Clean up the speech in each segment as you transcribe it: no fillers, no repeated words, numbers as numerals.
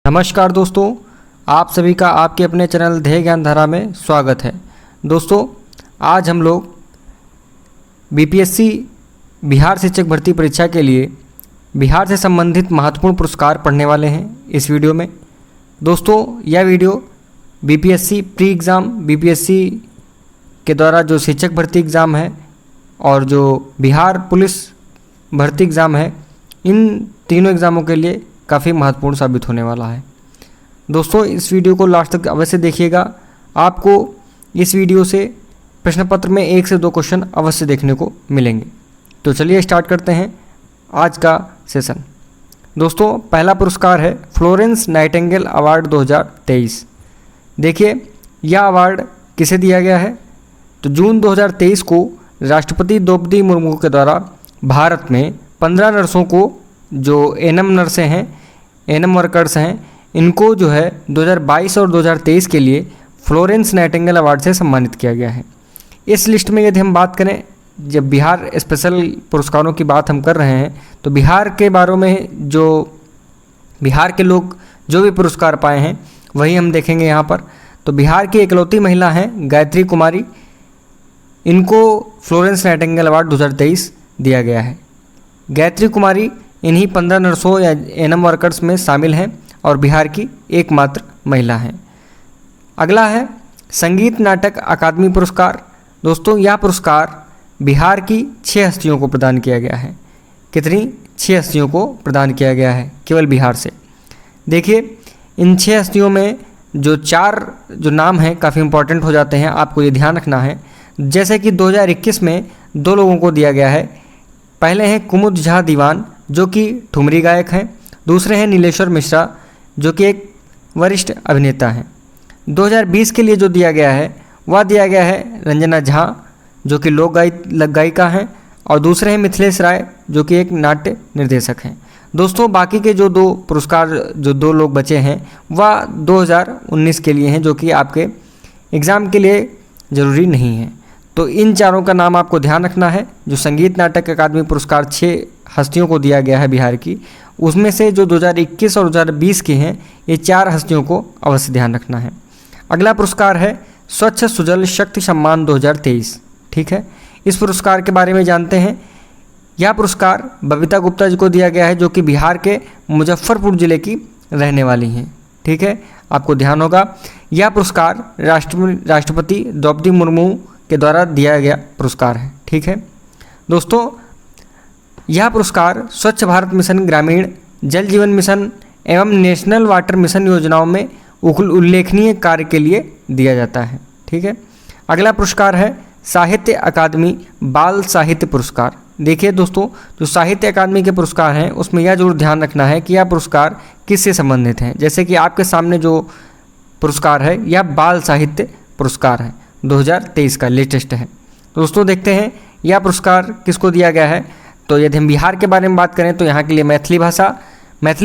नमस्कार दोस्तों, आप सभी का आपके अपने चैनल ध्येय ज्ञान धारा में स्वागत है। दोस्तों, आज हम लोग बीपीएससी बिहार शिक्षक भर्ती परीक्षा के लिए बिहार से संबंधित महत्वपूर्ण पुरस्कार पढ़ने वाले हैं इस वीडियो में। दोस्तों, यह video BPSC pre exam, BPSC के द्वारा जो शिक्षक भर्ती एग्ज़ाम है और जो बिहार पुलिस भर्ती एग्ज़ाम है, इन तीनों एग्ज़ामों के लिए काफ़ी महत्वपूर्ण साबित होने वाला है। दोस्तों, इस वीडियो को लास्ट तक अवश्य देखिएगा। आपको इस वीडियो से प्रश्न पत्र में 1 से 2 क्वेश्चन अवश्य देखने को मिलेंगे। तो चलिए स्टार्ट करते हैं आज का सेशन। दोस्तों, पहला पुरस्कार है फ्लोरेंस नाइटिंगेल अवार्ड 2023। देखिए, यह अवार्ड किसे दिया गया है? तो जून 2023 को राष्ट्रपति द्रौपदी मुर्मू के द्वारा भारत में 15 नर्सों को, जो एनएम नर्सें हैं, एनएम वर्कर्स हैं, इनको जो है 2022 और 2023 के लिए फ्लोरेंस नाइटिंगेल अवार्ड से सम्मानित किया गया है। इस लिस्ट में यदि हम बात करें, जब बिहार स्पेशल पुरस्कारों की बात हम कर रहे हैं, तो बिहार के बारे में जो बिहार के लोग जो भी पुरस्कार पाए हैं वही हम देखेंगे यहाँ पर। तो बिहार की इकलौती महिला हैं गायत्री कुमारी, इनको फ्लोरेंस नाइटिंगेल अवार्ड 2023 दिया गया है। गायत्री कुमारी इन्हीं 15 नर्सों या एनएम वर्कर्स में शामिल हैं और बिहार की एकमात्र महिला हैं। अगला है संगीत नाटक अकादमी पुरस्कार। दोस्तों, यह पुरस्कार बिहार की 6 हस्तियों को प्रदान किया गया है। कितनी? 6 हस्तियों को प्रदान किया गया है केवल बिहार से। देखिए, इन 6 हस्तियों में जो 4 जो नाम हैं काफ़ी इंपॉर्टेंट हो जाते हैं, आपको ये ध्यान रखना है। जैसे कि 2021 में 2 लोगों को दिया गया है। पहले हैं कुमुद झा दीवान, जो कि ठुमरी गायक हैं। दूसरे हैं नीलेश्वर मिश्रा, जो कि एक वरिष्ठ अभिनेता हैं। 2020 के लिए जो दिया गया है वह दिया गया है रंजना झा, जो कि लोक गायिका हैं। और दूसरे हैं मिथिलेश राय, जो कि एक नाट्य निर्देशक हैं। दोस्तों, बाकी के जो 2 पुरस्कार, जो 2 लोग बचे हैं, वह 2019 के लिए हैं, जो कि आपके एग्ज़ाम के लिए ज़रूरी नहीं है। तो इन चारों का नाम आपको ध्यान रखना है। जो संगीत नाटक अकादमी पुरस्कार 6 हस्तियों को दिया गया है बिहार की, उसमें से जो 2021 और 2020 के हैं, ये 4 हस्तियों को अवश्य ध्यान रखना है। अगला पुरस्कार है स्वच्छ सुजल शक्ति सम्मान 2023। ठीक है, इस पुरस्कार के बारे में जानते हैं। यह पुरस्कार बबीता गुप्ता जी को दिया गया है, जो कि बिहार के मुजफ्फरपुर ज़िले की रहने वाली हैं। ठीक है, आपको ध्यान होगा। यह पुरस्कार राष्ट्रपति द्रौपदी मुर्मू के द्वारा दिया गया पुरस्कार है। ठीक है दोस्तों, यह पुरस्कार स्वच्छ भारत मिशन ग्रामीण, जल जीवन मिशन एवं नेशनल वाटर मिशन योजनाओं में उल्लेखनीय कार्य के लिए दिया जाता है। ठीक है, अगला पुरस्कार है साहित्य अकादमी बाल साहित्य पुरस्कार। देखिए दोस्तों, जो साहित्य अकादमी के पुरस्कार हैं उसमें यह जरूर ध्यान रखना है कि यह पुरस्कार किससे संबंधित हैं। जैसे कि आपके सामने जो पुरस्कार है, यह बाल साहित्य पुरस्कार है, 2023 का लेटेस्ट है। दोस्तों, देखते हैं यह पुरस्कार किसको दिया गया है। तो यदि हम बिहार के बारे में बात करें तो यहाँ के लिए मैथिली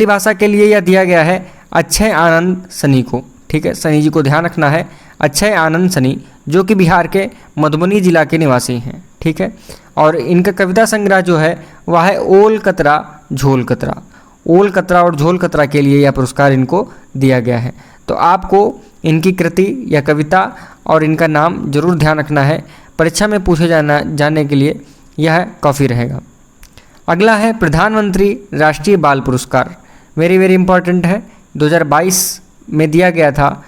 भाषा के लिए यह दिया गया है अक्षय आनंद सनी को। ठीक है, सनी जी को ध्यान रखना है, अक्षय आनंद सनी, जो कि बिहार के मधुबनी जिला के निवासी हैं। ठीक है, और इनका कविता संग्रह जो है वह है ओल कतरा झोल कतरा। ओल कतरा और झोल कतरा के लिए यह पुरस्कार इनको दिया गया है। तो आपको इनकी कृति या कविता और इनका नाम जरूर ध्यान रखना है, परीक्षा में पूछे जाने के लिए यह काफ़ी रहेगा। अगला है प्रधानमंत्री राष्ट्रीय बाल पुरस्कार। वेरी इंपॉर्टेंट है, 2022 में दिया गया था।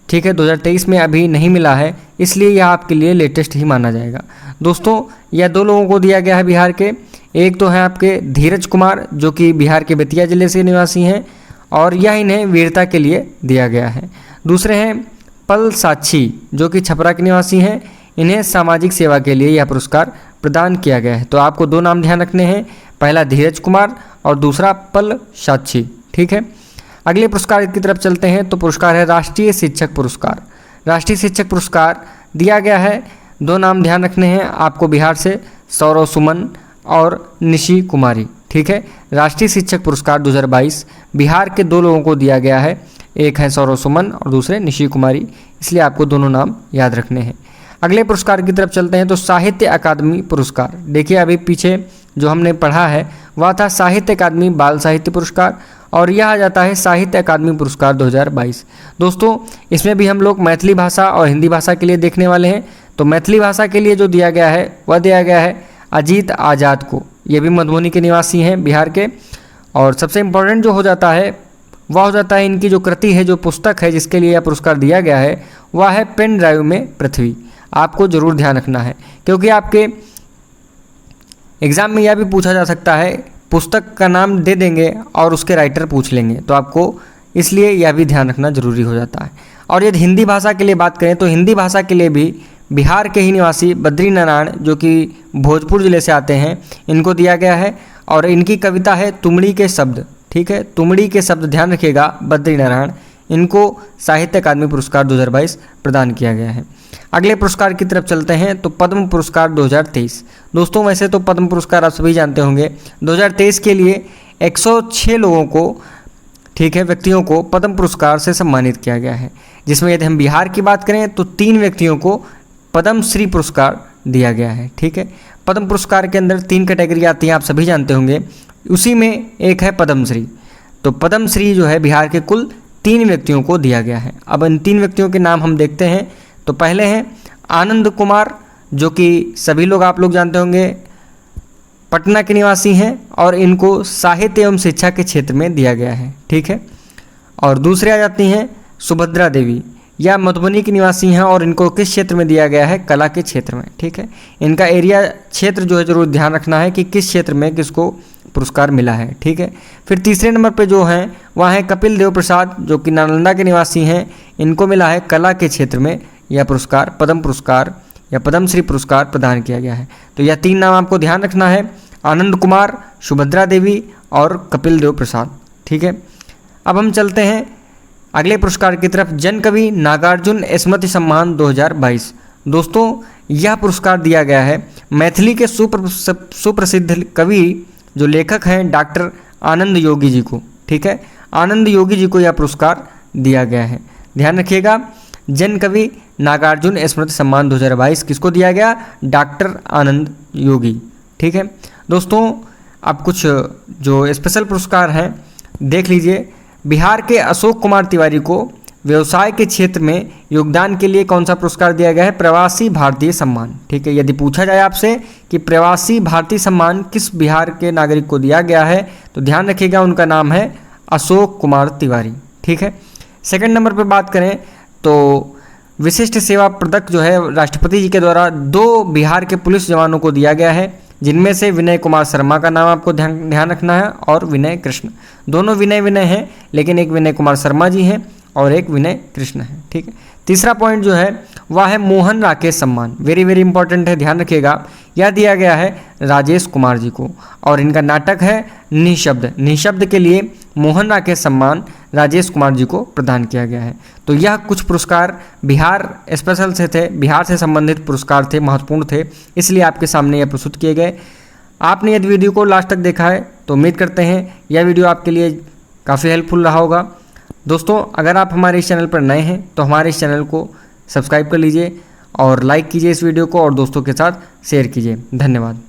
ठीक है, 2023 में अभी नहीं मिला है, इसलिए यह आपके लिए लेटेस्ट ही माना जाएगा। दोस्तों, यह 2 लोगों को दिया गया है बिहार के। एक तो हैं आपके धीरज कुमार, जो कि बिहार के बेतिया जिले से निवासी हैं, और यह इन्हें वीरता के लिए दिया गया है। दूसरे हैं पल साक्षी, जो कि छपरा के निवासी हैं। इन्हें सामाजिक सेवा के लिए यह पुरस्कार प्रदान किया गया है। तो आपको 2 नाम ध्यान रखने हैं, पहला धीरज कुमार और दूसरा पल साक्षी। ठीक है, अगले पुरस्कार की तरफ चलते हैं। तो पुरस्कार है राष्ट्रीय शिक्षक पुरस्कार। राष्ट्रीय शिक्षक पुरस्कार दिया गया है, 2 नाम ध्यान रखने हैं आपको बिहार से, सौरव सुमन और निशी कुमारी। ठीक है, राष्ट्रीय शिक्षक पुरस्कार 2022 बिहार के 2 लोगों को दिया गया है। एक है सौरव सुमन और दूसरे निशी कुमारी, इसलिए आपको दोनों नाम याद रखने हैं। अगले पुरस्कार की तरफ चलते हैं। तो साहित्य अकादमी पुरस्कार। देखिए, अभी पीछे जो हमने पढ़ा है वह था साहित्य अकादमी बाल साहित्य पुरस्कार, और यह आ जाता है साहित्य अकादमी पुरस्कार 2022। दोस्तों इसमें भी हम लोग मैथिली भाषा और हिंदी भाषा के लिए देखने वाले हैं। तो मैथिली भाषा के लिए जो दिया गया है वह दिया गया है अजीत आज़ाद को। ये भी मधुबनी के निवासी हैं, बिहार के। और सबसे इम्पोर्टेंट जो हो जाता है वह हो जाता है इनकी जो कृति है, जो पुस्तक है जिसके लिए यह पुरस्कार दिया गया है, वह है पेन ड्राइव में पृथ्वी। आपको जरूर ध्यान रखना है, क्योंकि आपके एग्ज़ाम में यह भी पूछा जा सकता है, पुस्तक का नाम दे देंगे और उसके राइटर पूछ लेंगे, तो आपको इसलिए यह भी ध्यान रखना जरूरी हो जाता है। और यदि हिंदी भाषा के लिए बात करें तो हिंदी भाषा के लिए भी बिहार के ही निवासी बद्री नारायण, जो कि भोजपुर ज़िले से आते हैं, इनको दिया गया है। और इनकी कविता है तुमड़ी के शब्द। ठीक है, तुमड़ी के शब्द, ध्यान रखिएगा, बद्री नारायण। इनको साहित्य अकादमी पुरस्कार 2022 प्रदान किया गया है। अगले पुरस्कार की तरफ चलते हैं तो पद्म पुरस्कार 2023। दोस्तों वैसे तो पद्म पुरस्कार आप सभी जानते होंगे, 2023 के लिए 106 लोगों को, ठीक है, व्यक्तियों को पद्म पुरस्कार से सम्मानित किया गया है। जिसमें यदि हम बिहार की बात करें तो 3 व्यक्तियों को पद्म श्री पुरस्कार दिया गया है। ठीक है, पद्म पुरस्कार के अंदर 3 कैटेगरी आती हैं, आप सभी जानते होंगे, उसी में एक है पद्मश्री। तो पद्मश्री जो है बिहार के कुल 3 व्यक्तियों को दिया गया है। अब इन 3 व्यक्तियों के नाम हम देखते हैं। तो पहले हैं आनंद कुमार, जो कि सभी लोग आप लोग जानते होंगे, पटना के निवासी हैं और इनको साहित्य एवं शिक्षा के क्षेत्र में दिया गया है। ठीक है, और दूसरे आ जाती हैं सुभद्रा देवी, या मधुबनी की निवासी हैं और इनको किस क्षेत्र में दिया गया है, कला के क्षेत्र में। ठीक है, इनका एरिया क्षेत्र जो है जरूर ध्यान रखना है कि किस क्षेत्र में किसको पुरस्कार मिला है। ठीक है, फिर तीसरे नंबर पे जो हैं वह हैं कपिल देव प्रसाद, जो कि नालंदा के निवासी हैं, इनको मिला है कला के क्षेत्र में यह पुरस्कार, पद्म पुरस्कार या पद्मश्री पुरस्कार प्रदान किया गया है। तो यह 3 नाम आपको ध्यान रखना है, आनंद कुमार, सुभद्रा देवी और कपिल देव प्रसाद। ठीक है, अब हम चलते हैं अगले पुरस्कार की तरफ, जन कवि नागार्जुन स्मृति सम्मान 2022। दोस्तों यह पुरस्कार दिया गया है मैथिली के सुप्रसिद्ध कवि, जो लेखक हैं डॉक्टर आनंद योगी जी को। ठीक है, आनंद योगी जी को यह पुरस्कार दिया गया है। ध्यान रखिएगा, जन कवि नागार्जुन स्मृति सम्मान 2022 किसको दिया गया, डॉक्टर आनंद योगी। ठीक है दोस्तों, अब कुछ जो स्पेशल पुरस्कार हैं देख लीजिए। बिहार के अशोक कुमार तिवारी को व्यवसाय के क्षेत्र में योगदान के लिए कौन सा पुरस्कार दिया गया है, प्रवासी भारतीय सम्मान। ठीक है, यदि पूछा जाए आपसे कि प्रवासी भारतीय सम्मान किस बिहार के नागरिक को दिया गया है, तो ध्यान रखिएगा उनका नाम है अशोक कुमार तिवारी। ठीक है, सेकंड नंबर पर बात करें तो विशिष्ट सेवा पदक जो है राष्ट्रपति जी के द्वारा 2 बिहार के पुलिस जवानों को दिया गया है, जिनमें से विनय कुमार शर्मा का नाम आपको ध्यान रखना है और विनय कृष्ण। दोनों विनय हैं, लेकिन एक विनय कुमार शर्मा जी हैं और एक विनय कृष्ण है। ठीक है, तीसरा पॉइंट जो है वह है मोहन राकेश सम्मान। वेरी वेरी इंपॉर्टेंट है, ध्यान रखिएगा। यह दिया गया है राजेश कुमार जी को और इनका नाटक है निःशब्द। निःशब्द के लिए मोहन राकेश सम्मान राजेश कुमार जी को प्रदान किया गया है। तो यह कुछ पुरस्कार बिहार स्पेशल से थे, बिहार से संबंधित पुरस्कार थे, महत्वपूर्ण थे, इसलिए आपके सामने यह प्रस्तुत किए गए। आपने यदि वीडियो को लास्ट तक देखा है तो उम्मीद करते हैं यह वीडियो आपके लिए काफ़ी हेल्पफुल रहा होगा। दोस्तों अगर आप हमारे इस चैनल पर नए हैं तो हमारे इस चैनल को सब्सक्राइब कर लीजिए और लाइक कीजिए इस वीडियो को और दोस्तों के साथ शेयर कीजिए। धन्यवाद।